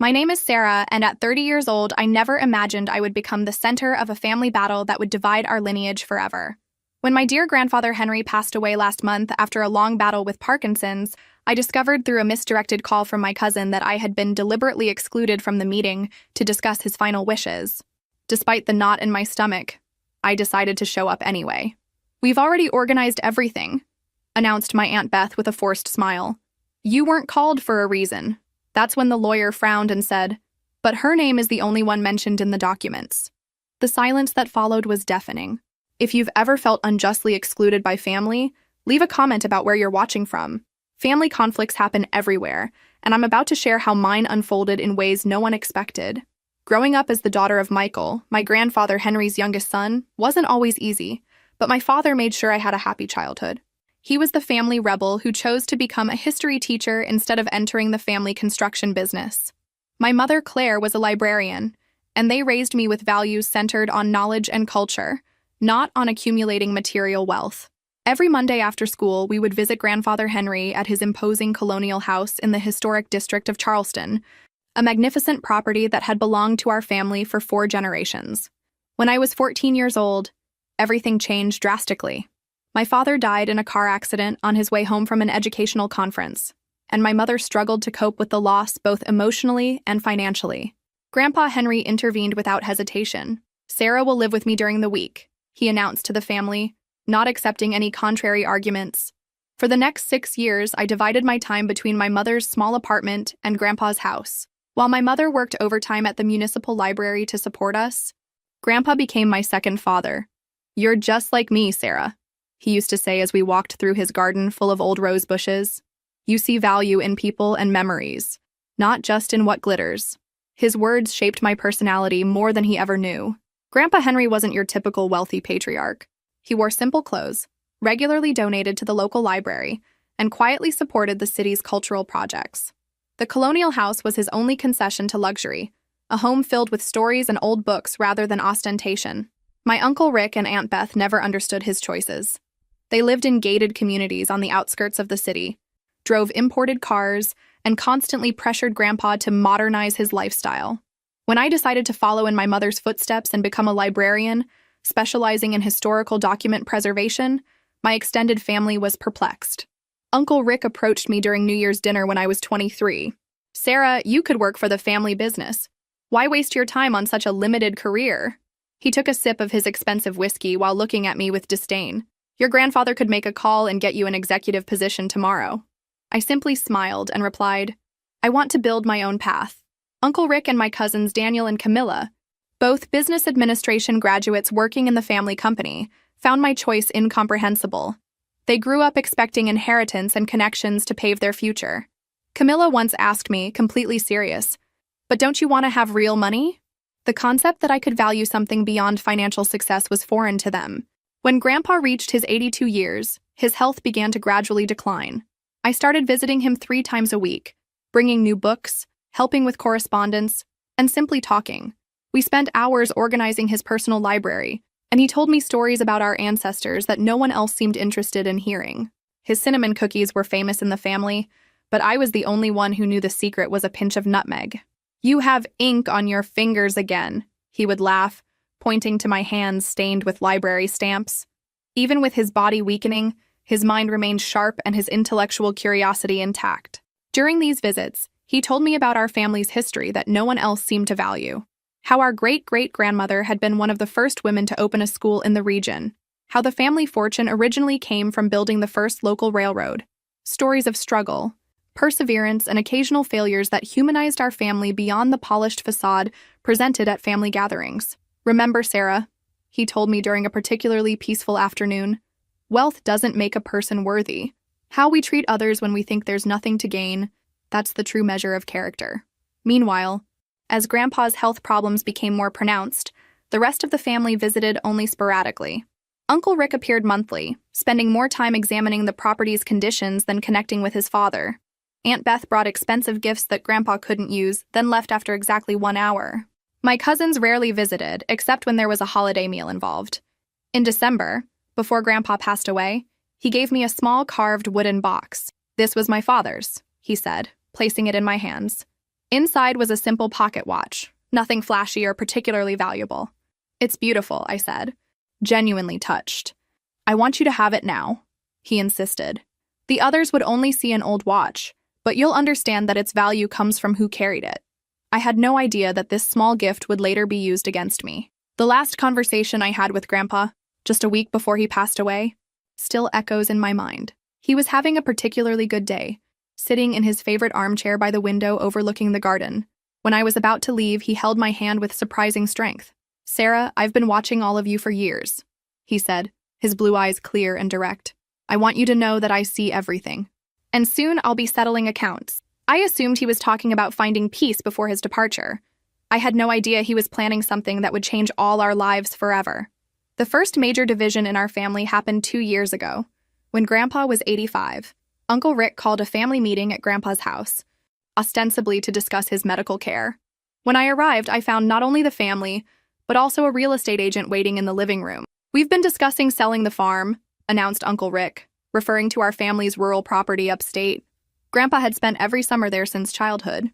My name is Sarah, and at 30 years old, I never imagined I would become the center of a family battle that would divide our lineage forever. When my dear grandfather Henry passed away last month after a long battle with Parkinson's, I discovered through a misdirected call from my cousin that I had been deliberately excluded from the meeting to discuss his final wishes. Despite the knot in my stomach, I decided to show up anyway. "We've already organized everything," announced my Aunt Beth with a forced smile. "You weren't called for a reason." That's when the lawyer frowned and said, "But her name is the only one mentioned in the documents." The silence that followed was deafening. If you've ever felt unjustly excluded by family, leave a comment about where you're watching from. Family conflicts happen everywhere, and I'm about to share how mine unfolded in ways no one expected. Growing up as the daughter of Michael, my grandfather Henry's youngest son, wasn't always easy, but my father made sure I had a happy childhood. He was the family rebel who chose to become a history teacher instead of entering the family construction business. My mother, Claire, was a librarian, and they raised me with values centered on knowledge and culture, not on accumulating material wealth. Every Monday after school, we would visit Grandfather Henry at his imposing colonial house in the historic district of Charleston, a magnificent property that had belonged to our family for 4 generations. When I was 14 years old, everything changed drastically. My father died in a car accident on his way home from an educational conference, and my mother struggled to cope with the loss both emotionally and financially. Grandpa Henry intervened without hesitation. "Sarah will live with me during the week," he announced to the family, not accepting any contrary arguments. For the next 6 years, I divided my time between my mother's small apartment and Grandpa's house. While my mother worked overtime at the municipal library to support us, Grandpa became my second father. "You're just like me, Sarah," he used to say as we walked through his garden full of old rose bushes. "You see value in people and memories, not just in what glitters." His words shaped my personality more than he ever knew. Grandpa Henry wasn't your typical wealthy patriarch. He wore simple clothes, regularly donated to the local library, and quietly supported the city's cultural projects. The colonial house was his only concession to luxury, a home filled with stories and old books rather than ostentation. My Uncle Rick and Aunt Beth never understood his choices. They lived in gated communities on the outskirts of the city, drove imported cars, and constantly pressured Grandpa to modernize his lifestyle. When I decided to follow in my mother's footsteps and become a librarian, specializing in historical document preservation, my extended family was perplexed. Uncle Rick approached me during New Year's dinner when I was 23. "Sarah, you could work for the family business. Why waste your time on such a limited career?" He took a sip of his expensive whiskey while looking at me with disdain. "Your grandfather could make a call and get you an executive position tomorrow." I simply smiled and replied, "I want to build my own path." Uncle Rick and my cousins Daniel and Camilla, both business administration graduates working in the family company, found my choice incomprehensible. They grew up expecting inheritance and connections to pave their future. Camilla once asked me, completely serious, "But don't you want to have real money?" The concept that I could value something beyond financial success was foreign to them. When Grandpa reached his 82 years, his health began to gradually decline. I started visiting him 3 times a week, bringing new books, helping with correspondence, and simply talking. We spent hours organizing his personal library, and he told me stories about our ancestors that no one else seemed interested in hearing. His cinnamon cookies were famous in the family, but I was the only one who knew the secret was a pinch of nutmeg. "You have ink on your fingers again," he would laugh, pointing to my hands stained with library stamps. Even with his body weakening, his mind remained sharp and his intellectual curiosity intact. During these visits, he told me about our family's history that no one else seemed to value. How our great-great-grandmother had been one of the first women to open a school in the region. How the family fortune originally came from building the first local railroad. Stories of struggle, perseverance, and occasional failures that humanized our family beyond the polished facade presented at family gatherings. "Remember, Sarah," he told me during a particularly peaceful afternoon, "wealth doesn't make a person worthy. How we treat others when we think there's nothing to gain, that's the true measure of character." Meanwhile, as Grandpa's health problems became more pronounced, the rest of the family visited only sporadically. Uncle Rick appeared monthly, spending more time examining the property's conditions than connecting with his father. Aunt Beth brought expensive gifts that Grandpa couldn't use, then left after exactly 1 hour. My cousins rarely visited, except when there was a holiday meal involved. In December, before Grandpa passed away, he gave me a small carved wooden box. "This was my father's," he said, placing it in my hands. Inside was a simple pocket watch, nothing flashy or particularly valuable. "It's beautiful," I said, genuinely touched. "I want you to have it now," he insisted. "The others would only see an old watch, but you'll understand that its value comes from who carried it." I had no idea that this small gift would later be used against me. The last conversation I had with Grandpa, just a week before he passed away, still echoes in my mind. He was having a particularly good day, sitting in his favorite armchair by the window overlooking the garden. When I was about to leave, he held my hand with surprising strength. "Sarah, I've been watching all of you for years," he said, his blue eyes clear and direct. "I want you to know that I see everything. And soon I'll be settling accounts." I assumed he was talking about finding peace before his departure. I had no idea he was planning something that would change all our lives forever. The first major division in our family happened 2 years ago. When Grandpa was 85, Uncle Rick called a family meeting at Grandpa's house, ostensibly to discuss his medical care. When I arrived, I found not only the family, but also a real estate agent waiting in the living room. "We've been discussing selling the farm," announced Uncle Rick, referring to our family's rural property upstate. Grandpa had spent every summer there since childhood.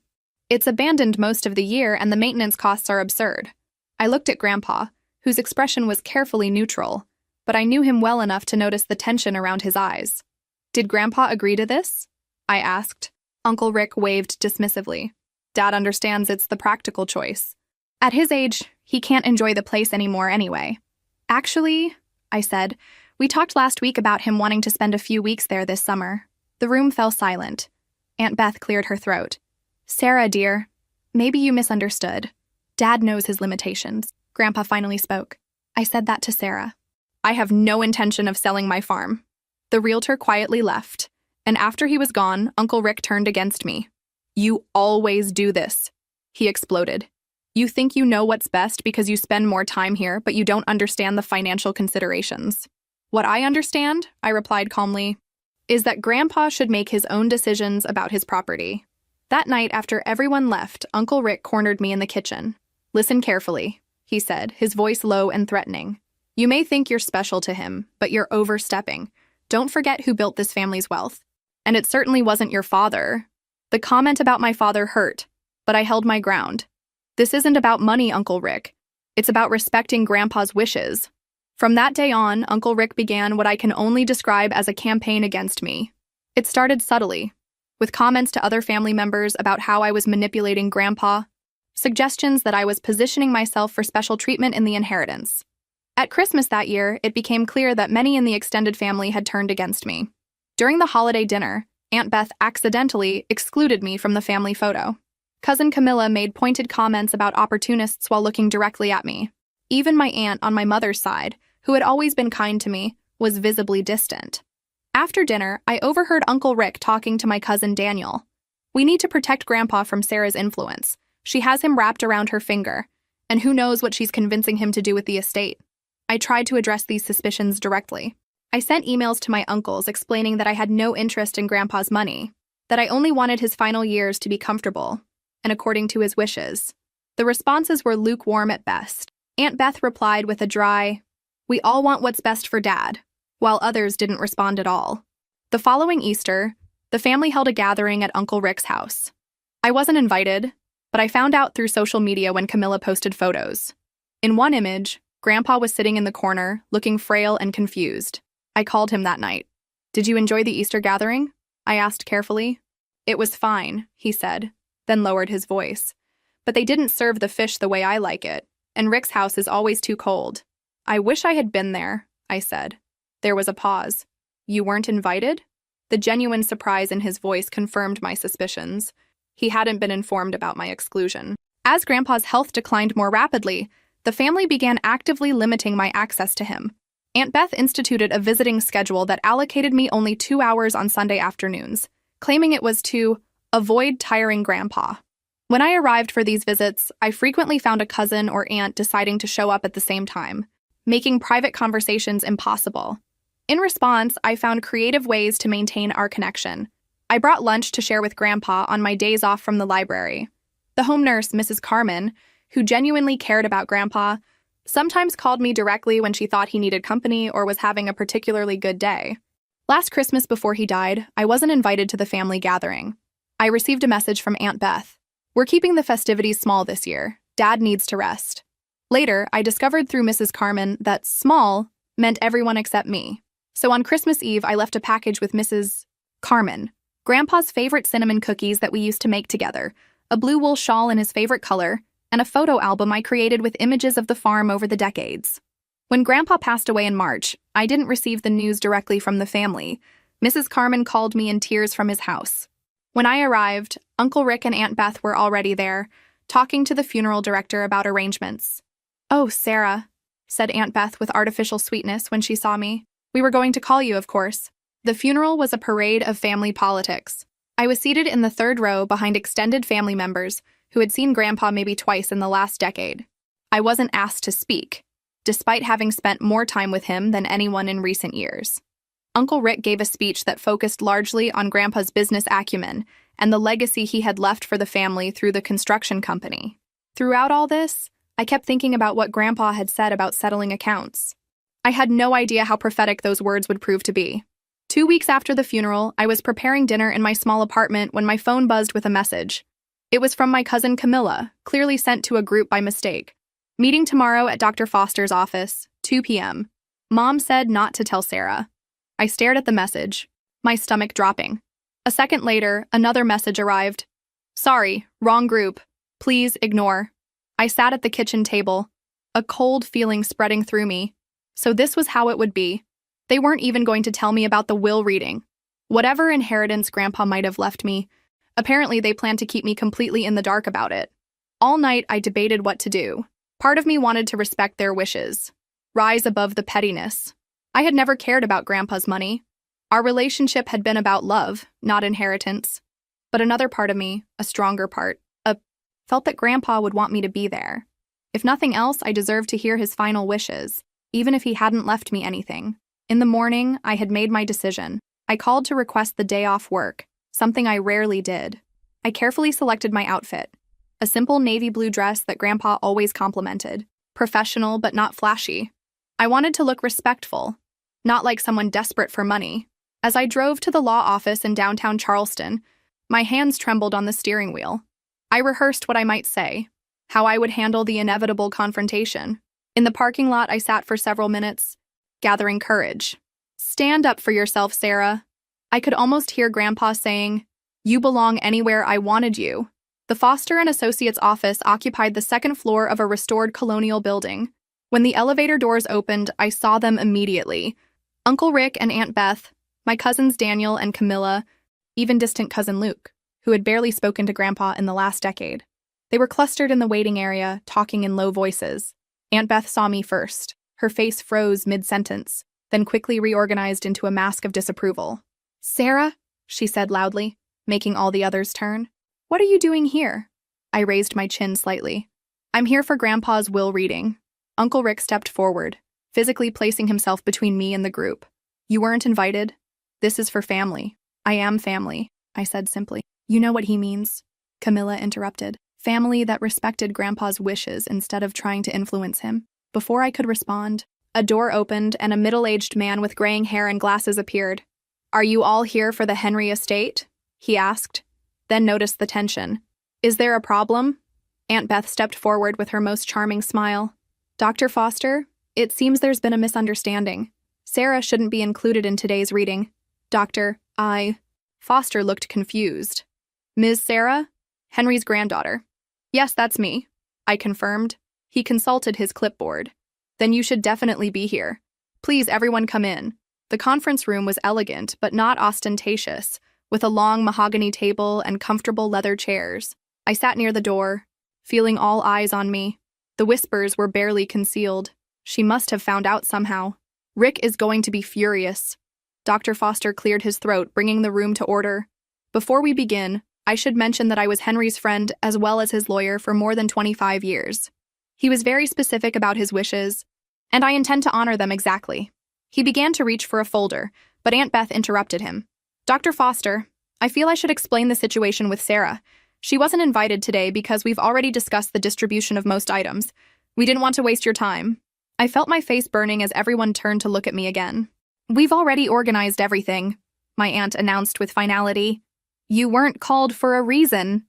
"It's abandoned most of the year, and the maintenance costs are absurd." I looked at Grandpa, whose expression was carefully neutral, but I knew him well enough to notice the tension around his eyes. "Did Grandpa agree to this?" I asked. Uncle Rick waved dismissively. "Dad understands it's the practical choice. At his age, he can't enjoy the place anymore anyway." "Actually," I said, "we talked last week about him wanting to spend a few weeks there this summer." The room fell silent. Aunt Beth cleared her throat. "Sarah, dear, maybe you misunderstood. Dad knows his limitations." Grandpa finally spoke. "I said that to Sarah. I have no intention of selling my farm." The realtor quietly left, and after he was gone, Uncle Rick turned against me. "You always do this," he exploded. "You think you know what's best because you spend more time here, but you don't understand the financial considerations." "What I understand," I replied calmly, "is that Grandpa should make his own decisions about his property." That night, after everyone left, Uncle Rick cornered me in the kitchen. "Listen carefully," he said, his voice low and threatening. "You may think you're special to him, but you're overstepping. Don't forget who built this family's wealth. And it certainly wasn't your father." The comment about my father hurt, but I held my ground. "This isn't about money, Uncle Rick. It's about respecting Grandpa's wishes." From that day on, Uncle Rick began what I can only describe as a campaign against me. It started subtly, with comments to other family members about how I was manipulating Grandpa, suggestions that I was positioning myself for special treatment in the inheritance. At Christmas that year, it became clear that many in the extended family had turned against me. During the holiday dinner, Aunt Beth accidentally excluded me from the family photo. Cousin Camilla made pointed comments about opportunists while looking directly at me. Even my aunt on my mother's side, who had always been kind to me, was visibly distant. After dinner, I overheard Uncle Rick talking to my cousin Daniel. "We need to protect Grandpa from Sarah's influence. She has him wrapped around her finger, and who knows what she's convincing him to do with the estate." I tried to address these suspicions directly. I sent emails to my uncles explaining that I had no interest in Grandpa's money, that I only wanted his final years to be comfortable, and according to his wishes. The responses were lukewarm at best. Aunt Beth replied with a dry, "We all want what's best for Dad," while others didn't respond at all. The following Easter, the family held a gathering at Uncle Rick's house. I wasn't invited, but I found out through social media when Camilla posted photos. In one image, Grandpa was sitting in the corner, looking frail and confused. I called him that night. "Did you enjoy the Easter gathering?" I asked carefully. "It was fine," he said, then lowered his voice. "But they didn't serve the fish the way I like it, and Rick's house is always too cold." "I wish I had been there," I said. There was a pause. "You weren't invited?" The genuine surprise in his voice confirmed my suspicions. He hadn't been informed about my exclusion. As Grandpa's health declined more rapidly, the family began actively limiting my access to him. Aunt Beth instituted a visiting schedule that allocated me only 2 hours on Sunday afternoons, claiming it was to avoid tiring Grandpa. When I arrived for these visits, I frequently found a cousin or aunt deciding to show up at the same time, making private conversations impossible. In response, I found creative ways to maintain our connection. I brought lunch to share with Grandpa on my days off from the library. The home nurse, Mrs. Carmen, who genuinely cared about Grandpa, sometimes called me directly when she thought he needed company or was having a particularly good day. Last Christmas before he died, I wasn't invited to the family gathering. I received a message from Aunt Beth. We're keeping the festivities small this year. Dad needs to rest. Later, I discovered through Mrs. Carmen that small meant everyone except me. So on Christmas Eve, I left a package with Mrs. Carmen, Grandpa's favorite cinnamon cookies that we used to make together, a blue wool shawl in his favorite color, and a photo album I created with images of the farm over the decades. When Grandpa passed away in March, I didn't receive the news directly from the family. Mrs. Carmen called me in tears from his house. When I arrived, Uncle Rick and Aunt Beth were already there, talking to the funeral director about arrangements. "Oh, Sarah," said Aunt Beth with artificial sweetness when she saw me. "We were going to call you, of course." The funeral was a parade of family politics. I was seated in the third row behind extended family members who had seen Grandpa maybe twice in the last decade. I wasn't asked to speak, despite having spent more time with him than anyone in recent years. Uncle Rick gave a speech that focused largely on Grandpa's business acumen and the legacy he had left for the family through the construction company. Throughout all this, I kept thinking about what Grandpa had said about settling accounts. I had no idea how prophetic those words would prove to be. 2 weeks after the funeral, I was preparing dinner in my small apartment when my phone buzzed with a message. It was from my cousin Camilla, clearly sent to a group by mistake. "Meeting tomorrow at Dr. Foster's office, 2 p.m. Mom said not to tell Sarah." I stared at the message, my stomach dropping. A second later, another message arrived. "Sorry, wrong group. Please ignore." I sat at the kitchen table, a cold feeling spreading through me. So this was how it would be. They weren't even going to tell me about the will reading. Whatever inheritance Grandpa might have left me, apparently they planned to keep me completely in the dark about it. All night, I debated what to do. Part of me wanted to respect their wishes, rise above the pettiness. I had never cared about Grandpa's money. Our relationship had been about love, not inheritance. But another part of me, a stronger part, felt that Grandpa would want me to be there. If nothing else, I deserved to hear his final wishes, even if he hadn't left me anything. In the morning, I had made my decision. I called to request the day off work, something I rarely did. I carefully selected my outfit, a simple navy blue dress that Grandpa always complimented, professional but not flashy. I wanted to look respectful, not like someone desperate for money. As I drove to the law office in downtown Charleston, my hands trembled on the steering wheel. I rehearsed what I might say, how I would handle the inevitable confrontation. In the parking lot, I sat for several minutes, gathering courage. "Stand up for yourself, Sarah." I could almost hear Grandpa saying, "You belong anywhere I wanted you." The Foster and Associates office occupied the second floor of a restored colonial building. When the elevator doors opened, I saw them immediately. Uncle Rick and Aunt Beth, my cousins Daniel and Camilla, even distant cousin Luke, who had barely spoken to Grandpa in the last decade. They were clustered in the waiting area, talking in low voices. Aunt Beth saw me first. Her face froze mid-sentence, then quickly reorganized into a mask of disapproval. "Sarah," she said loudly, making all the others turn. "What are you doing here?" I raised my chin slightly. "I'm here for Grandpa's will reading." Uncle Rick stepped forward, physically placing himself between me and the group. "You weren't invited? This is for family." "I am family," I said simply. "You know what he means," Camilla interrupted. "Family that respected Grandpa's wishes instead of trying to influence him." Before I could respond, a door opened and a middle-aged man with graying hair and glasses appeared. "Are you all here for the Henry estate?" he asked, then noticed the tension. "Is there a problem?" Aunt Beth stepped forward with her most charming smile. "Dr. Foster, it seems there's been a misunderstanding. Sarah shouldn't be included in today's reading." Foster looked confused. "Ms. Sarah? Henry's granddaughter." "Yes, that's me," I confirmed. He consulted his clipboard. "Then you should definitely be here. Please, everyone come in." The conference room was elegant but not ostentatious, with a long mahogany table and comfortable leather chairs. I sat near the door, feeling all eyes on me. The whispers were barely concealed. She must have found out somehow. Rick is going to be furious. Dr. Foster cleared his throat, bringing the room to order. "Before we begin, I should mention that I was Henry's friend as well as his lawyer for more than 25 years. He was very specific about his wishes, and I intend to honor them exactly." He began to reach for a folder, but Aunt Beth interrupted him. "Dr. Foster, I feel I should explain the situation with Sarah. She wasn't invited today because we've already discussed the distribution of most items. We didn't want to waste your time." I felt my face burning as everyone turned to look at me again. "We've already organized everything," my aunt announced with finality. "You weren't called for a reason."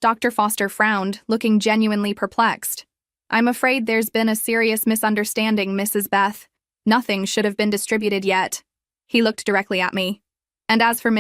Dr. Foster frowned, looking genuinely perplexed. I'm afraid there's been a serious misunderstanding, Mrs. Beth. Nothing should have been distributed yet. He looked directly at me. And as for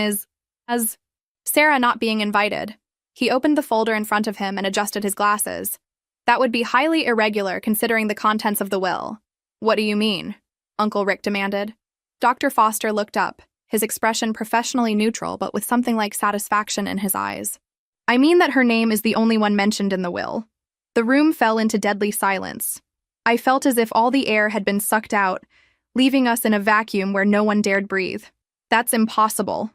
as Sarah not being invited, he opened the folder in front of him and adjusted his glasses. That would be highly irregular considering the contents of the will. What do you mean? Uncle Rick demanded. Dr. Foster looked up, his expression professionally neutral but with something like satisfaction in his eyes. I mean that her name is the only one mentioned in the will. The room fell into deadly silence. I felt as if all the air had been sucked out, leaving us in a vacuum where no one dared breathe. That's impossible,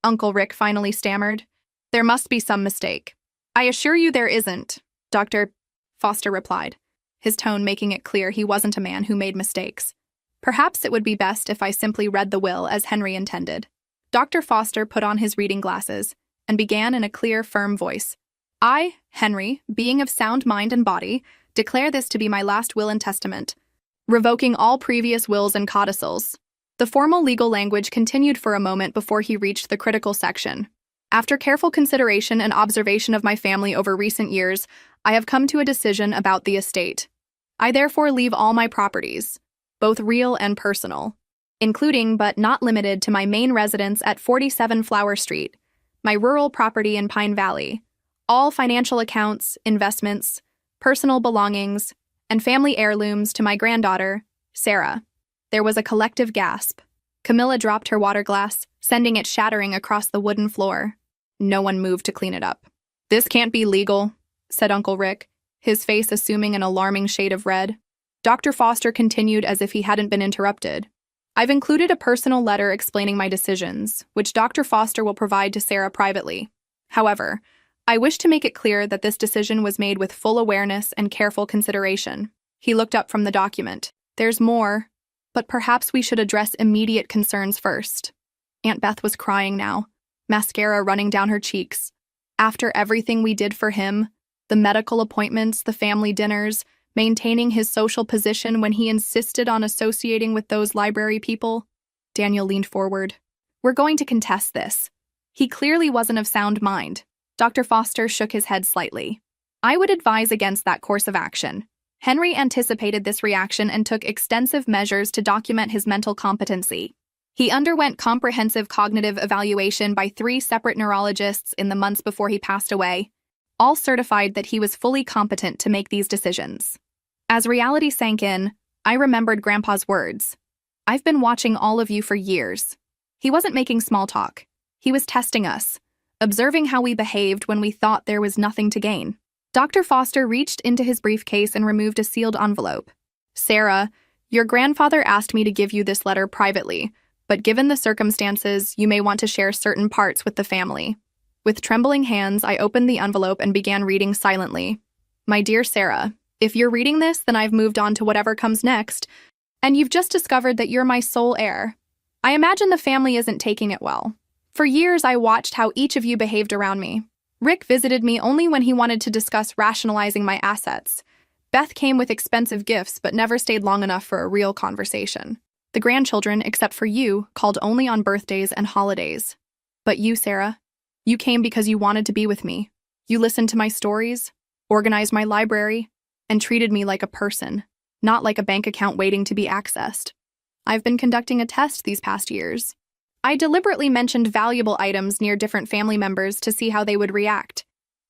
Uncle Rick finally stammered. There must be some mistake. I assure you there isn't, Dr. Foster replied, his tone making it clear he wasn't a man who made mistakes. Perhaps it would be best if I simply read the will as Henry intended. Dr. Foster put on his reading glasses and began in a clear, firm voice. I, Henry, being of sound mind and body, declare this to be my last will and testament, revoking all previous wills and codicils. The formal legal language continued for a moment before he reached the critical section. After careful consideration and observation of my family over recent years, I have come to a decision about the estate. I therefore leave all my properties, both real and personal, including but not limited to my main residence at 47 Flower Street, my rural property in Pine Valley, all financial accounts, investments, personal belongings, and family heirlooms to my granddaughter, Sarah. There was a collective gasp. Camilla dropped her water glass, sending it shattering across the wooden floor. No one moved to clean it up. This can't be legal, said Uncle Rick, his face assuming an alarming shade of red. Dr. Foster continued as if he hadn't been interrupted. I've included a personal letter explaining my decisions, which Dr. Foster will provide to Sarah privately. However, I wish to make it clear that this decision was made with full awareness and careful consideration. He looked up from the document. There's more, but perhaps we should address immediate concerns first. Aunt Beth was crying now, mascara running down her cheeks. After everything we did for him, the medical appointments, the family dinners, maintaining his social position when he insisted on associating with those library people, Daniel leaned forward. We're going to contest this. He clearly wasn't of sound mind. Dr. Foster shook his head slightly. I would advise against that course of action. Henry anticipated this reaction and took extensive measures to document his mental competency. He underwent comprehensive cognitive evaluation by 3 separate neurologists in the months before he passed away, all certified that he was fully competent to make these decisions. As reality sank in, I remembered Grandpa's words. I've been watching all of you for years. He wasn't making small talk. He was testing us, observing how we behaved when we thought there was nothing to gain. Dr. Foster reached into his briefcase and removed a sealed envelope. Sarah, your grandfather asked me to give you this letter privately, but given the circumstances, you may want to share certain parts with the family. With trembling hands, I opened the envelope and began reading silently. My dear Sarah, if you're reading this, then I've moved on to whatever comes next, and you've just discovered that you're my sole heir. I imagine the family isn't taking it well. For years, I watched how each of you behaved around me. Rick visited me only when he wanted to discuss rationalizing my assets. Beth came with expensive gifts but never stayed long enough for a real conversation. The grandchildren, except for you, called only on birthdays and holidays. But you, Sarah, you came because you wanted to be with me. You listened to my stories, organized my library, and treated me like a person, not like a bank account waiting to be accessed. I've been conducting a test these past years. I deliberately mentioned valuable items near different family members to see how they would react.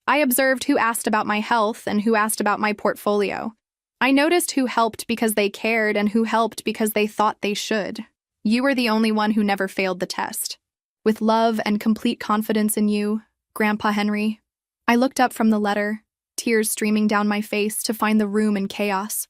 I observed who asked about my health and who asked about my portfolio. I noticed who helped because they cared and who helped because they thought they should. You were the only one who never failed the test. With love and complete confidence in you, Grandpa Henry, I looked up from the letter, tears streaming down my face, to find the room in chaos.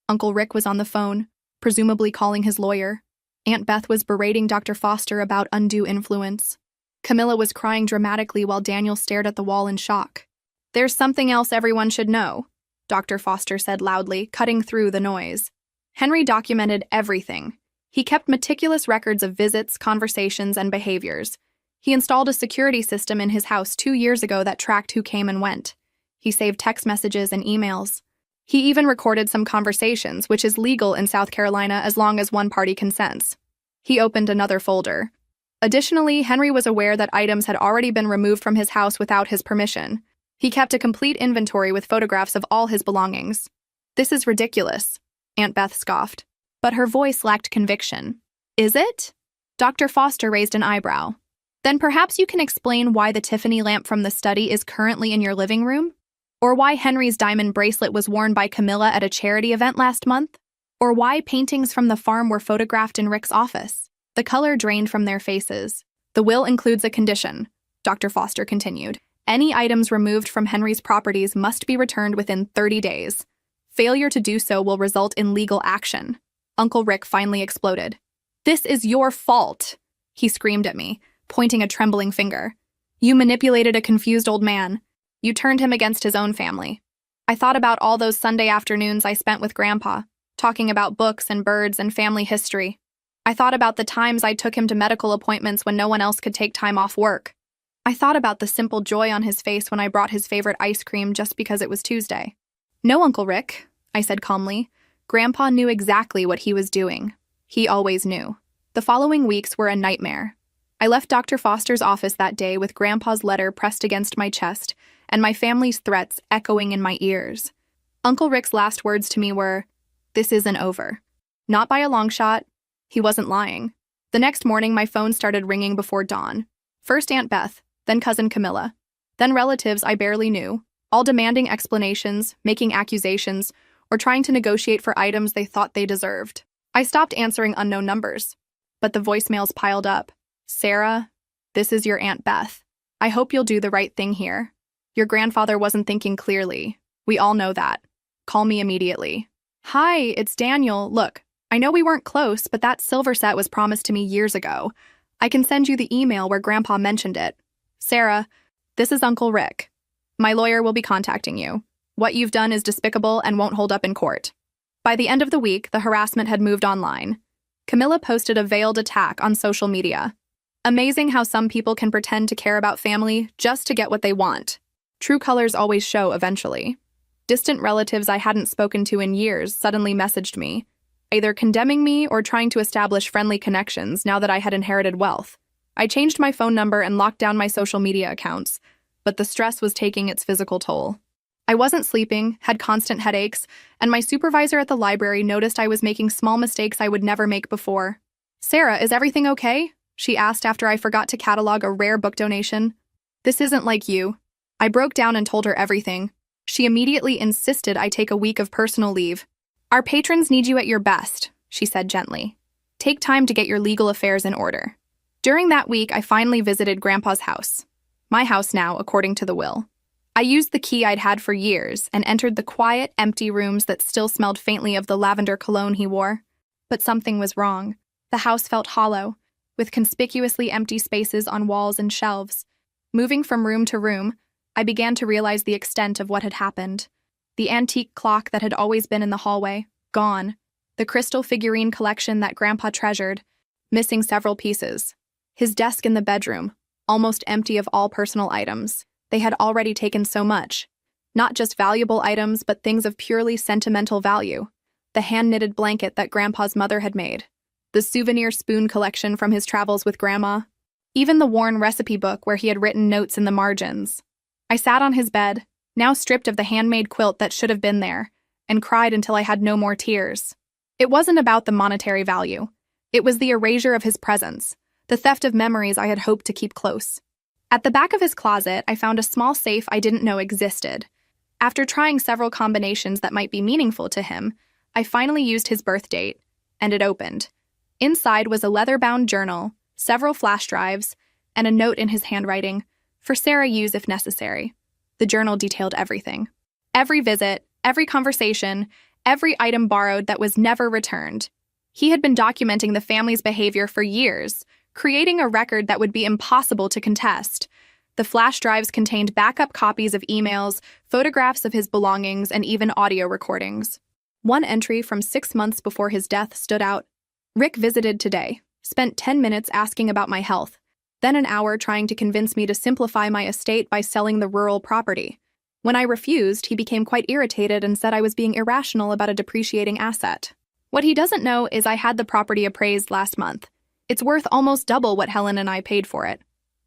Uncle Rick was on the phone, presumably calling his lawyer. Aunt Beth was berating Dr. Foster about undue influence. Camilla was crying dramatically while Daniel stared at the wall in shock. There's something else everyone should know, Dr. Foster said loudly, cutting through the noise. Henry documented everything. He kept meticulous records of visits, conversations, and behaviors. He installed a security system in his house 2 years ago that tracked who came and went. He saved text messages and emails. He even recorded some conversations, which is legal in South Carolina as long as one party consents. He opened another folder. Additionally, Henry was aware that items had already been removed from his house without his permission. He kept a complete inventory with photographs of all his belongings. "This is ridiculous," Aunt Beth scoffed. But her voice lacked conviction. "Is it?" Dr. Foster raised an eyebrow. "Then perhaps you can explain why the Tiffany lamp from the study is currently in your living room? Or why Henry's diamond bracelet was worn by Camilla at a charity event last month? Or why paintings from the farm were photographed in Rick's office?" The color drained from their faces. "The will includes a condition," Dr. Foster continued. "Any items removed from Henry's properties must be returned within 30 days. Failure to do so will result in legal action." Uncle Rick finally exploded. "This is your fault," he screamed at me, pointing a trembling finger. "You manipulated a confused old man. You turned him against his own family." I thought about all those Sunday afternoons I spent with Grandpa, talking about books and birds and family history. I thought about the times I took him to medical appointments when no one else could take time off work. I thought about the simple joy on his face when I brought his favorite ice cream just because it was Tuesday. "No, Uncle Rick," I said calmly. "Grandpa knew exactly what he was doing. He always knew." The following weeks were a nightmare. I left Dr. Foster's office that day with Grandpa's letter pressed against my chest and my family's threats echoing in my ears. Uncle Rick's last words to me were, "This isn't over." Not by a long shot. He wasn't lying. The next morning, my phone started ringing before dawn. First Aunt Beth, then Cousin Camilla, then relatives I barely knew, all demanding explanations, making accusations, or trying to negotiate for items they thought they deserved. I stopped answering unknown numbers, but the voicemails piled up. "Sarah, this is your Aunt Beth. I hope you'll do the right thing here. Your grandfather wasn't thinking clearly. We all know that. Call me immediately." "Hi, it's Daniel. Look, I know we weren't close, but that silver set was promised to me years ago. I can send you the email where Grandpa mentioned it. Sarah, this is Uncle Rick. My lawyer will be contacting you. What you've done is despicable and won't hold up in court." By the end of the week, the harassment had moved online. Camilla posted a veiled attack on social media. Amazing how some people can pretend to care about family just to get what they want. True colors always show eventually. Distant relatives I hadn't spoken to in years suddenly messaged me, either condemning me or trying to establish friendly connections now that I had inherited wealth. I changed my phone number and locked down my social media accounts, but the stress was taking its physical toll. I wasn't sleeping, had constant headaches, and my supervisor at the library noticed I was making small mistakes I would never make before. "Sarah, is everything okay?" she asked after I forgot to catalog a rare book donation. "This isn't like you." I broke down and told her everything. She immediately insisted I take a week of personal leave. "Our patrons need you at your best," she said gently. "Take time to get your legal affairs in order." During that week, I finally visited Grandpa's house. My house now, according to the will. I used the key I'd had for years and entered the quiet, empty rooms that still smelled faintly of the lavender cologne he wore. But something was wrong. The house felt hollow, with conspicuously empty spaces on walls and shelves. Moving from room to room, I began to realize the extent of what had happened. The antique clock that had always been in the hallway, gone. The crystal figurine collection that Grandpa treasured, missing several pieces. His desk in the bedroom, almost empty of all personal items. They had already taken so much. Not just valuable items, but things of purely sentimental value. The hand-knitted blanket that Grandpa's mother had made. The souvenir spoon collection from his travels with Grandma. Even the worn recipe book where he had written notes in the margins. I sat on his bed, now stripped of the handmade quilt that should have been there, and cried until I had no more tears. It wasn't about the monetary value. It was the erasure of his presence, the theft of memories I had hoped to keep close. At the back of his closet, I found a small safe I didn't know existed. After trying several combinations that might be meaningful to him, I finally used his birth date, and it opened. Inside was a leather-bound journal, several flash drives, and a note in his handwriting, for Sarah use if necessary. The journal detailed everything. Every visit, every conversation, every item borrowed that was never returned. He had been documenting the family's behavior for years, creating a record that would be impossible to contest. The flash drives contained backup copies of emails, photographs of his belongings, and even audio recordings. One entry from 6 months before his death stood out. "Rick visited today, spent 10 minutes asking about my health, then an hour trying to convince me to simplify my estate by selling the rural property. When I refused, he became quite irritated and said I was being irrational about a depreciating asset. What he doesn't know is I had the property appraised last month. It's worth almost double what Helen and I paid for it.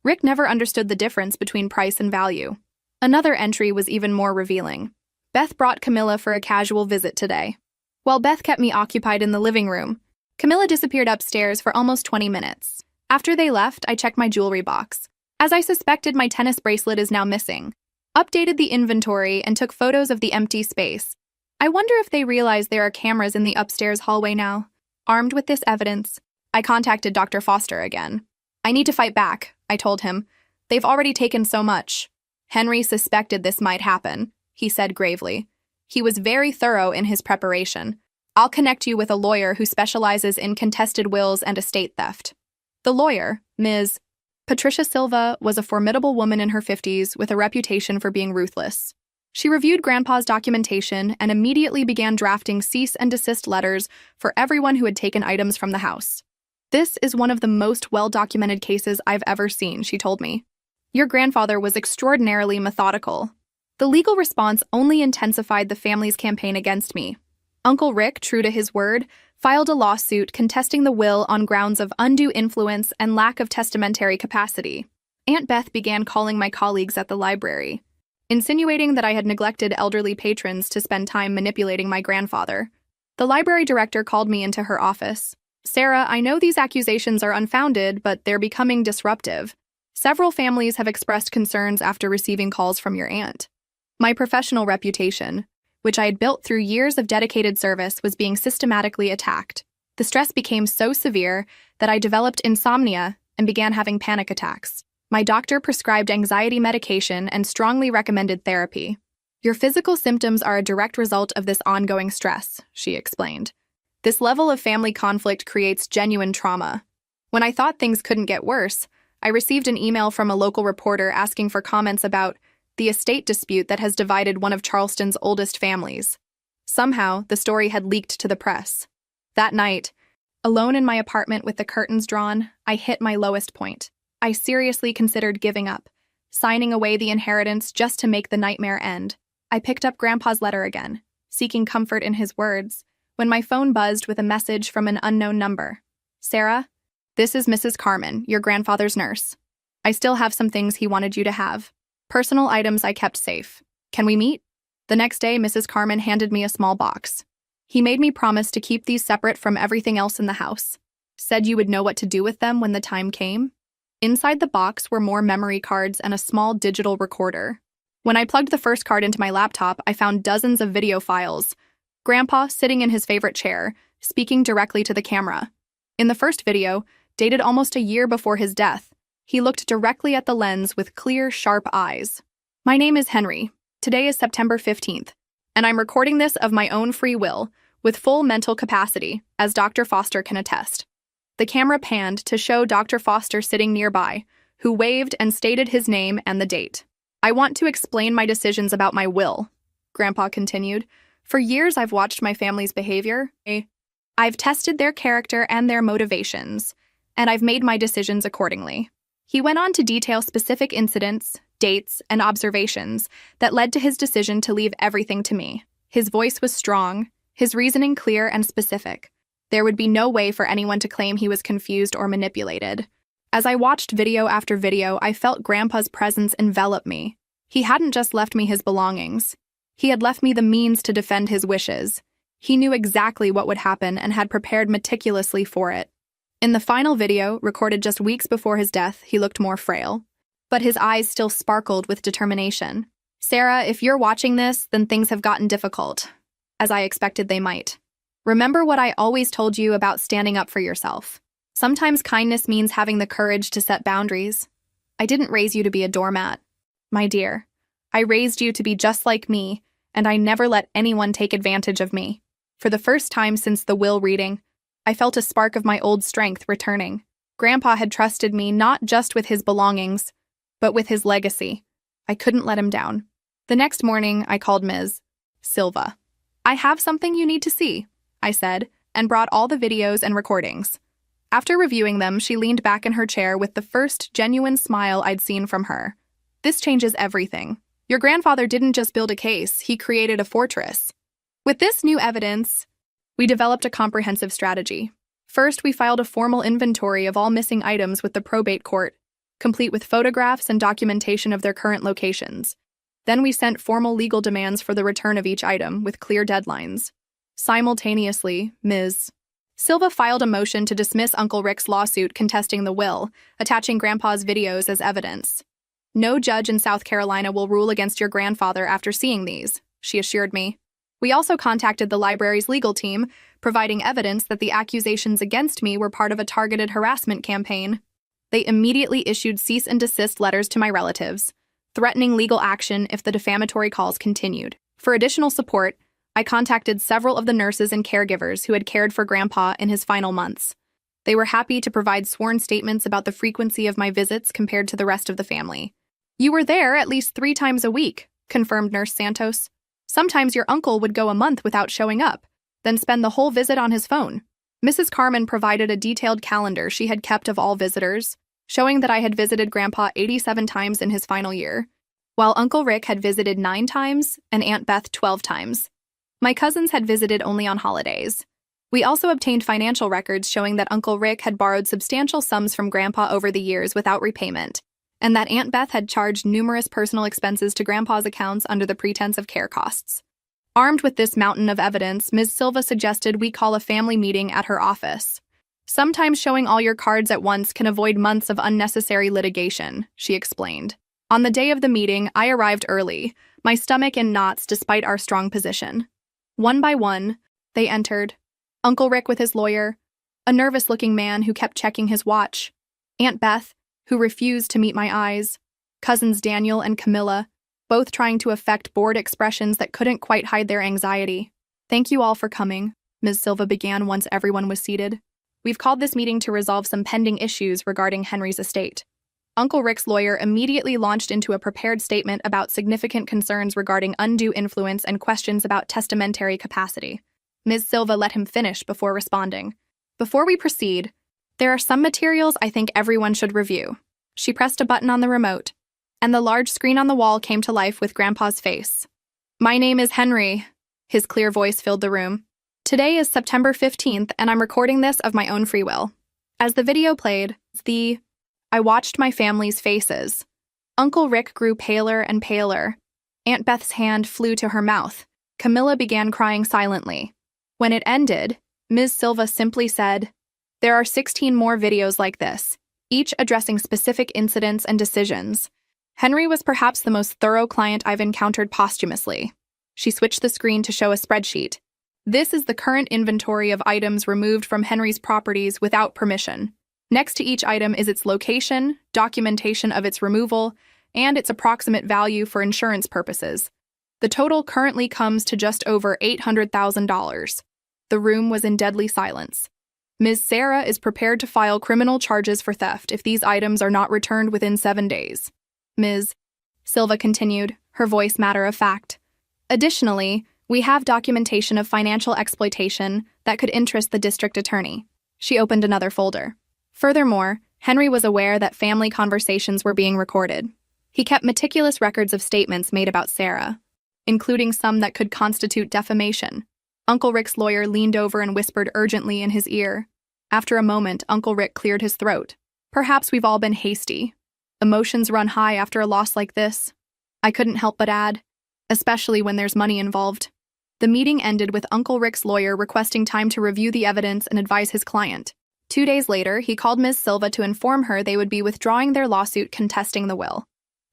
Rick never understood the difference between price and value. Another entry was even more revealing. Beth brought Camilla for a casual visit today. While Beth kept me occupied in the living room, Camilla disappeared upstairs for almost 20 minutes. After they left, I checked my jewelry box. As I suspected, my tennis bracelet is now missing. Updated the inventory and took photos of the empty space. I wonder if they realize there are cameras in the upstairs hallway now. Armed with this evidence, I contacted Dr. Foster again. I need to fight back, I told him. They've already taken so much. Henry suspected this might happen, he said gravely. He was very thorough in his preparation. I'll connect you with a lawyer who specializes in contested wills and estate theft. The lawyer, Ms. Patricia Silva, was a formidable woman in her 50s with a reputation for being ruthless. She reviewed Grandpa's documentation and immediately began drafting cease and desist letters for everyone who had taken items from the house. This is one of the most well-documented cases I've ever seen, she told me. Your grandfather was extraordinarily methodical. The legal response only intensified the family's campaign against me. Uncle Rick, true to his word, filed a lawsuit contesting the will on grounds of undue influence and lack of testamentary capacity. Aunt Beth began calling my colleagues at the library, insinuating that I had neglected elderly patrons to spend time manipulating my grandfather. The library director called me into her office. Sarah, I know these accusations are unfounded, but they're becoming disruptive. Several families have expressed concerns after receiving calls from your aunt. My professional reputation, which I had built through years of dedicated service, was being systematically attacked. The stress became so severe that I developed insomnia and began having panic attacks. My doctor prescribed anxiety medication and strongly recommended therapy. Your physical symptoms are a direct result of this ongoing stress, she explained. This level of family conflict creates genuine trauma. When I thought things couldn't get worse, I received an email from a local reporter asking for comments about the estate dispute that has divided one of Charleston's oldest families. Somehow, the story had leaked to the press. That night, alone in my apartment with the curtains drawn, I hit my lowest point. I seriously considered giving up, signing away the inheritance just to make the nightmare end. I picked up Grandpa's letter again, seeking comfort in his words, when my phone buzzed with a message from an unknown number. Sarah, this is Mrs. Carmen, your grandfather's nurse. I still have some things he wanted you to have. Personal items I kept safe. Can we meet? The next day, Mrs. Carmen handed me a small box. He made me promise to keep these separate from everything else in the house. Said you would know what to do with them when the time came. Inside the box were more memory cards and a small digital recorder. When I plugged the first card into my laptop, I found dozens of video files. Grandpa sitting in his favorite chair, speaking directly to the camera. In the first video, dated almost a year before his death, he looked directly at the lens with clear, sharp eyes. My name is Henry. Today is September 15th, and I'm recording this of my own free will, with full mental capacity, as Dr. Foster can attest. The camera panned to show Dr. Foster sitting nearby, who waved and stated his name and the date. I want to explain my decisions about my will, Grandpa continued. For years, I've watched my family's behavior. I've tested their character and their motivations, and I've made my decisions accordingly. He went on to detail specific incidents, dates, and observations that led to his decision to leave everything to me. His voice was strong, his reasoning clear and specific. There would be no way for anyone to claim he was confused or manipulated. As I watched video after video, I felt Grandpa's presence envelop me. He hadn't just left me his belongings. He had left me the means to defend his wishes. He knew exactly what would happen and had prepared meticulously for it. In the final video, recorded just weeks before his death, he looked more frail. But his eyes still sparkled with determination. Sarah, if you're watching this, then things have gotten difficult, as I expected they might. Remember what I always told you about standing up for yourself. Sometimes kindness means having the courage to set boundaries. I didn't raise you to be a doormat. My dear, I raised you to be just like me, and I never let anyone take advantage of me. For the first time since the will reading, I felt a spark of my old strength returning. Grandpa had trusted me not just with his belongings, but with his legacy. I couldn't let him down. The next morning, I called Ms. Silva. I have something you need to see, I said, and brought all the videos and recordings. After reviewing them, she leaned back in her chair with the first genuine smile I'd seen from her. This changes everything. Your grandfather didn't just build a case, he created a fortress. With this new evidence, we developed a comprehensive strategy. First, we filed a formal inventory of all missing items with the probate court, complete with photographs and documentation of their current locations. Then we sent formal legal demands for the return of each item with clear deadlines. Simultaneously, Ms. Silva filed a motion to dismiss Uncle Rick's lawsuit contesting the will, attaching Grandpa's videos as evidence. No judge in South Carolina will rule against your grandfather after seeing these, she assured me. We also contacted the library's legal team, providing evidence that the accusations against me were part of a targeted harassment campaign. They immediately issued cease and desist letters to my relatives, threatening legal action if the defamatory calls continued. For additional support, I contacted several of the nurses and caregivers who had cared for Grandpa in his final months. They were happy to provide sworn statements about the frequency of my visits compared to the rest of the family. You were there at least 3 times a week, confirmed Nurse Santos. Sometimes your uncle would go a month without showing up, then spend the whole visit on his phone. Mrs. Carmen provided a detailed calendar she had kept of all visitors, showing that I had visited Grandpa 87 times in his final year, while Uncle Rick had visited 9 times and Aunt Beth 12 times. My cousins had visited only on holidays. We also obtained financial records showing that Uncle Rick had borrowed substantial sums from Grandpa over the years without repayment, and that Aunt Beth had charged numerous personal expenses to Grandpa's accounts under the pretense of care costs. Armed with this mountain of evidence, Ms. Silva suggested we call a family meeting at her office. Sometimes showing all your cards at once can avoid months of unnecessary litigation, she explained. On the day of the meeting, I arrived early, my stomach in knots despite our strong position. One by one, they entered. Uncle Rick with his lawyer, a nervous-looking man who kept checking his watch, Aunt Beth, who refused to meet my eyes, cousins Daniel and Camilla, both trying to affect bored expressions that couldn't quite hide their anxiety. Thank you all for coming, Ms. Silva began once everyone was seated. We've called this meeting to resolve some pending issues regarding Henry's estate. Uncle Rick's lawyer immediately launched into a prepared statement about significant concerns regarding undue influence and questions about testamentary capacity. Ms. Silva let him finish before responding. Before we proceed, there are some materials I think everyone should review. She pressed a button on the remote, and the large screen on the wall came to life with Grandpa's face. My name is Henry. His clear voice filled the room. Today is September 15th, and I'm recording this of my own free will. As the video played, I watched my family's faces. Uncle Rick grew paler and paler. Aunt Beth's hand flew to her mouth. Camilla began crying silently. When it ended, Ms. Silva simply said, "There are 16 more videos like this, each addressing specific incidents and decisions. Henry was perhaps the most thorough client I've encountered posthumously." She switched the screen to show a spreadsheet. This is the current inventory of items removed from Henry's properties without permission. Next to each item is its location, documentation of its removal, and its approximate value for insurance purposes. The total currently comes to just over $800,000. The room was in deadly silence. Ms. Sarah is prepared to file criminal charges for theft if these items are not returned within 7 days. Ms. Silva continued, her voice matter of fact. Additionally, we have documentation of financial exploitation that could interest the district attorney. She opened another folder. Furthermore, Henry was aware that family conversations were being recorded. He kept meticulous records of statements made about Sarah, including some that could constitute defamation. Uncle Rick's lawyer leaned over and whispered urgently in his ear. After a moment, Uncle Rick cleared his throat. Perhaps we've all been hasty. Emotions run high after a loss like this. I couldn't help but add, especially when there's money involved. The meeting ended with Uncle Rick's lawyer requesting time to review the evidence and advise his client. 2 days later, he called Ms. Silva to inform her they would be withdrawing their lawsuit contesting the will.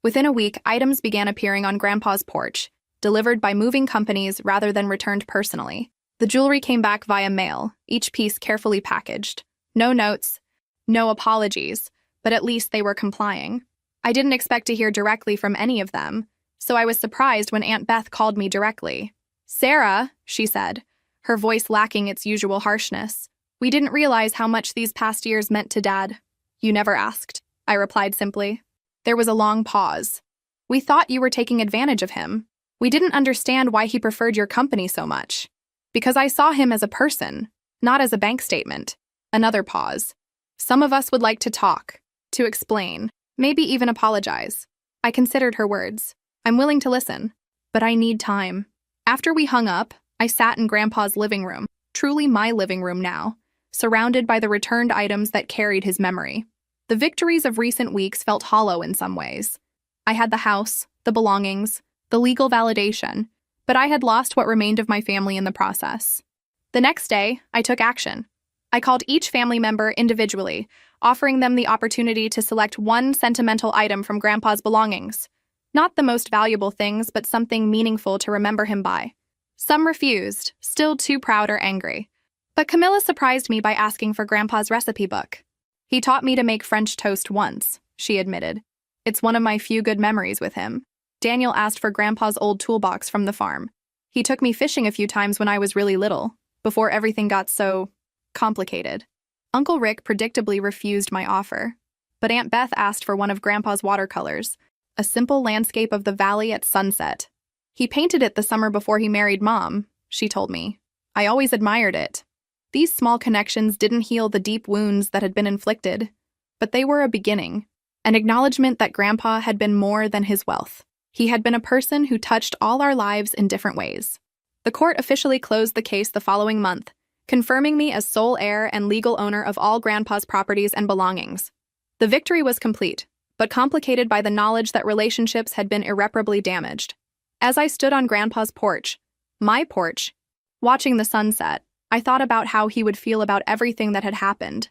Within a week, items began appearing on Grandpa's porch, delivered by moving companies rather than returned personally. The jewelry came back via mail, each piece carefully packaged. No notes, no apologies, but at least they were complying. I didn't expect to hear directly from any of them, so I was surprised when Aunt Beth called me directly. "Sarah," she said, her voice lacking its usual harshness. "We didn't realize how much these past years meant to Dad." "You never asked," I replied simply. There was a long pause. "We thought you were taking advantage of him. We didn't understand why he preferred your company so much. Because I saw him as a person, not as a bank statement." Another pause. "Some of us would like to talk, to explain, maybe even apologize." I considered her words. "I'm willing to listen, but I need time." After we hung up, I sat in Grandpa's living room, truly my living room now, surrounded by the returned items that carried his memory. The victories of recent weeks felt hollow in some ways. I had the house, the belongings, the legal validation, but I had lost what remained of my family in the process. The next day, I took action. I called each family member individually, offering them the opportunity to select one sentimental item from Grandpa's belongings. Not the most valuable things, but something meaningful to remember him by. Some refused, still too proud or angry. But Camilla surprised me by asking for Grandpa's recipe book. He taught me to make French toast once, she admitted. It's one of my few good memories with him. Daniel asked for Grandpa's old toolbox from the farm. He took me fishing a few times when I was really little, before everything got so complicated. Uncle Rick predictably refused my offer, but Aunt Beth asked for one of Grandpa's watercolors, a simple landscape of the valley at sunset. He painted it the summer before he married Mom, she told me. I always admired it. These small connections didn't heal the deep wounds that had been inflicted, but they were a beginning, an acknowledgement that Grandpa had been more than his wealth. He had been a person who touched all our lives in different ways. The court officially closed the case the following month, confirming me as sole heir and legal owner of all Grandpa's properties and belongings. The victory was complete, but complicated by the knowledge that relationships had been irreparably damaged. As I stood on Grandpa's porch, my porch, watching the sunset, I thought about how he would feel about everything that had happened.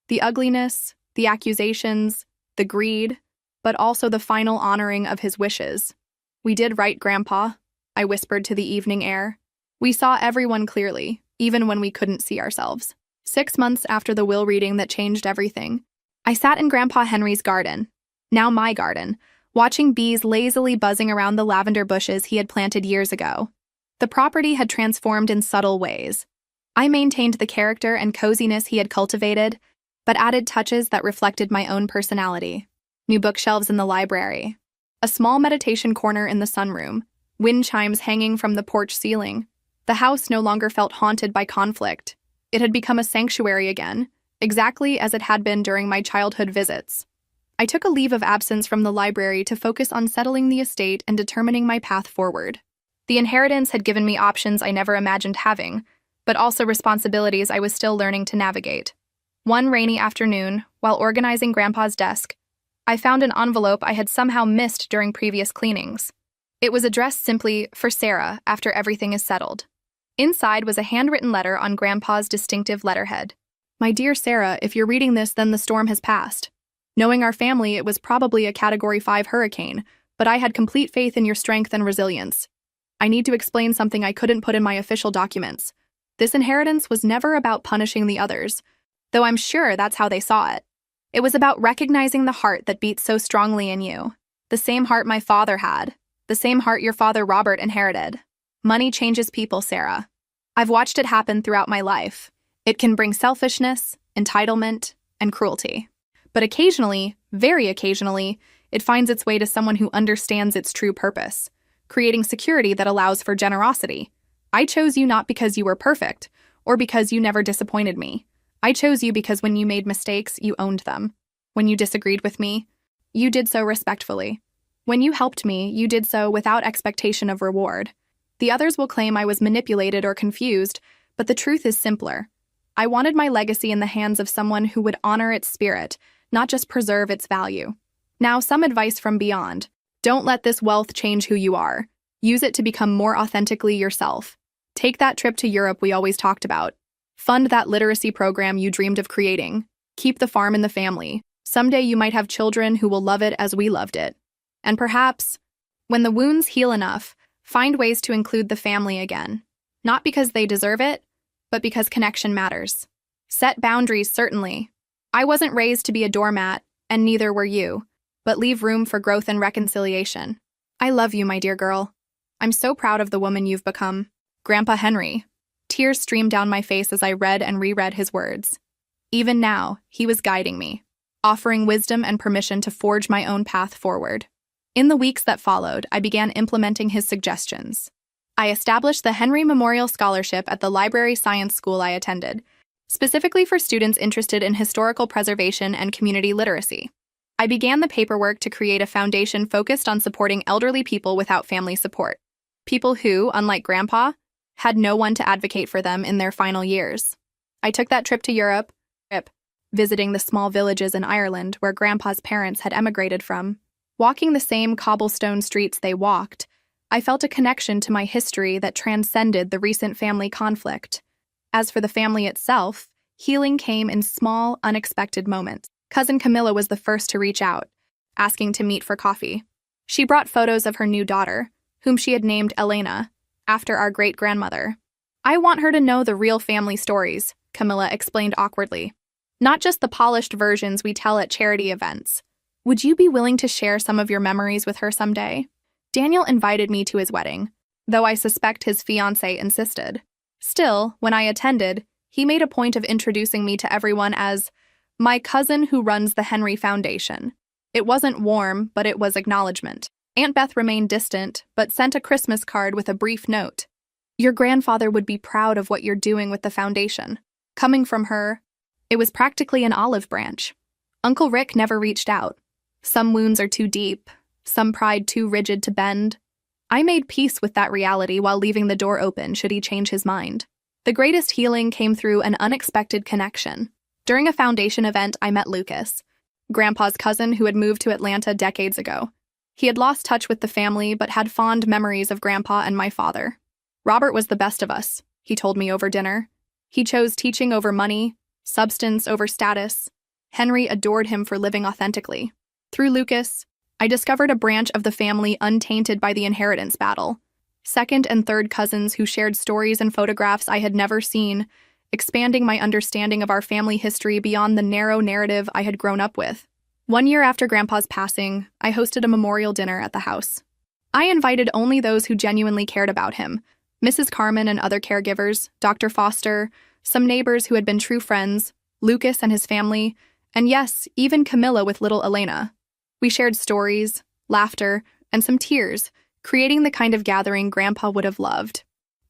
The ugliness, the accusations, the greed, but also the final honoring of his wishes. We did right, Grandpa, I whispered to the evening air. We saw everyone clearly, even when we couldn't see ourselves. 6 months after the will reading that changed everything, I sat in Grandpa Henry's garden, now my garden, watching bees lazily buzzing around the lavender bushes he had planted years ago. The property had transformed in subtle ways. I maintained the character and coziness he had cultivated, but added touches that reflected my own personality. New bookshelves in the library, a small meditation corner in the sunroom, wind chimes hanging from the porch ceiling. The house no longer felt haunted by conflict. It had become a sanctuary again, exactly as it had been during my childhood visits. I took a leave of absence from the library to focus on settling the estate and determining my path forward. The inheritance had given me options I never imagined having, but also responsibilities I was still learning to navigate. One rainy afternoon, while organizing Grandpa's desk, I found an envelope I had somehow missed during previous cleanings. It was addressed simply, "For Sarah, after everything is settled." Inside was a handwritten letter on Grandpa's distinctive letterhead. "My dear Sarah, if you're reading this, then the storm has passed. Knowing our family, it was probably a Category 5 hurricane, but I had complete faith in your strength and resilience. I need to explain something I couldn't put in my official documents. This inheritance was never about punishing the others, though I'm sure that's how they saw it. It was about recognizing the heart that beats so strongly in you. The same heart my father had. The same heart your father Robert inherited. Money changes people, Sarah. I've watched it happen throughout my life. It can bring selfishness, entitlement, and cruelty. But occasionally, very occasionally, it finds its way to someone who understands its true purpose, creating security that allows for generosity. I chose you not because you were perfect, or because you never disappointed me. I chose you because when you made mistakes, you owned them. When you disagreed with me, you did so respectfully. When you helped me, you did so without expectation of reward. The others will claim I was manipulated or confused, but the truth is simpler. I wanted my legacy in the hands of someone who would honor its spirit, not just preserve its value. Now, some advice from beyond. Don't let this wealth change who you are. Use it to become more authentically yourself. Take that trip to Europe we always talked about. Fund that literacy program you dreamed of creating. Keep the farm in the family. Someday you might have children who will love it as we loved it. And perhaps, when the wounds heal enough, find ways to include the family again. Not because they deserve it, but because connection matters. Set boundaries, certainly. I wasn't raised to be a doormat, and neither were you, but leave room for growth and reconciliation. I love you, my dear girl. I'm so proud of the woman you've become. Grandpa Henry. Tears streamed down my face as I read and reread his words. Even now, he was guiding me, offering wisdom and permission to forge my own path forward. In the weeks that followed, I began implementing his suggestions. I established the Henry Memorial Scholarship at the library science school I attended, specifically for students interested in historical preservation and community literacy. I began the paperwork to create a foundation focused on supporting elderly people without family support, people who, unlike Grandpa, had no one to advocate for them in their final years. I took that trip to Europe, visiting the small villages in Ireland where Grandpa's parents had emigrated from. Walking the same cobblestone streets they walked, I felt a connection to my history that transcended the recent family conflict. As for the family itself, healing came in small, unexpected moments. Cousin Camilla was the first to reach out, asking to meet for coffee. She brought photos of her new daughter, whom she had named Elena, after our great-grandmother. "I want her to know the real family stories," Camilla explained awkwardly. "Not just the polished versions we tell at charity events. Would you be willing to share some of your memories with her someday?" Daniel invited me to his wedding, though I suspect his fiancée insisted. Still, when I attended, he made a point of introducing me to everyone as my cousin who runs the Henry Foundation. It wasn't warm, but it was acknowledgement. Aunt Beth remained distant, but sent a Christmas card with a brief note. "Your grandfather would be proud of what you're doing with the foundation." Coming from her, it was practically an olive branch. Uncle Rick never reached out. Some wounds are too deep, some pride too rigid to bend. I made peace with that reality while leaving the door open should he change his mind. The greatest healing came through an unexpected connection. During a foundation event, I met Lucas, Grandpa's cousin who had moved to Atlanta decades ago. He had lost touch with the family but had fond memories of Grandpa and my father. "Robert was the best of us," he told me over dinner. "He chose teaching over money, substance over status. Henry adored him for living authentically." Through Lucas, I discovered a branch of the family untainted by the inheritance battle. Second and third cousins who shared stories and photographs I had never seen, expanding my understanding of our family history beyond the narrow narrative I had grown up with. 1 year after Grandpa's passing, I hosted a memorial dinner at the house. I invited only those who genuinely cared about him, Mrs. Carmen and other caregivers, Dr. Foster, some neighbors who had been true friends, Lucas and his family, and yes, even Camilla with little Elena. We shared stories, laughter, and some tears, creating the kind of gathering Grandpa would have loved.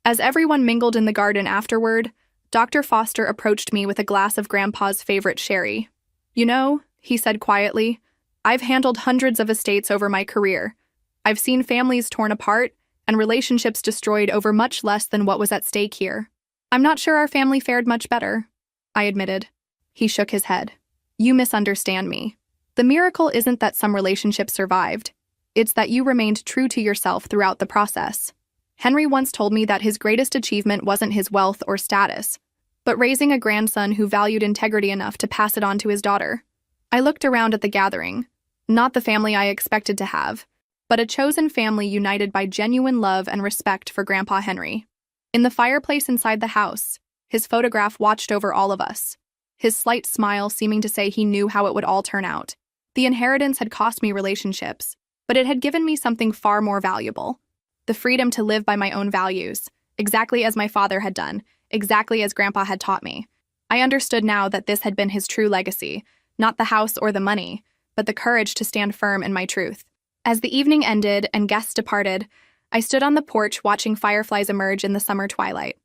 As everyone mingled in the garden afterward, Dr. Foster approached me with a glass of Grandpa's favorite sherry. "You know," he said quietly, "I've handled hundreds of estates over my career. I've seen families torn apart and relationships destroyed over much less than what was at stake here. I'm not sure our family fared much better," I admitted. He shook his head. "You misunderstand me. The miracle isn't that some relationships survived. It's that you remained true to yourself throughout the process. Henry once told me that his greatest achievement wasn't his wealth or status, but raising a grandson who valued integrity enough to pass it on to his daughter." I looked around at the gathering, not the family I expected to have, but a chosen family united by genuine love and respect for Grandpa Henry. In the fireplace inside the house, his photograph watched over all of us, his slight smile seeming to say he knew how it would all turn out. The inheritance had cost me relationships, but it had given me something far more valuable: the freedom to live by my own values, exactly as my father had done, exactly as Grandpa had taught me. I understood now that this had been his true legacy, not the house or the money, but the courage to stand firm in my truth. As the evening ended and guests departed, I stood on the porch watching fireflies emerge in the summer twilight.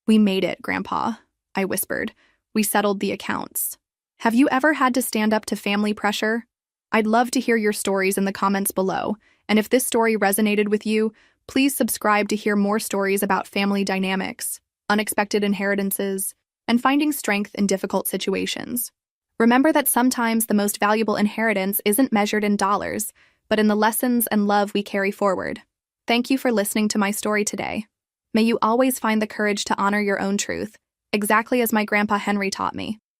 "We made it, Grandpa," I whispered. "We settled the accounts." Have you ever had to stand up to family pressure? I'd love to hear your stories in the comments below, and if this story resonated with you, please subscribe to hear more stories about family dynamics, unexpected inheritances, and finding strength in difficult situations. Remember that sometimes the most valuable inheritance isn't measured in dollars, but in the lessons and love we carry forward. Thank you for listening to my story today. May you always find the courage to honor your own truth, exactly as my Grandpa Henry taught me.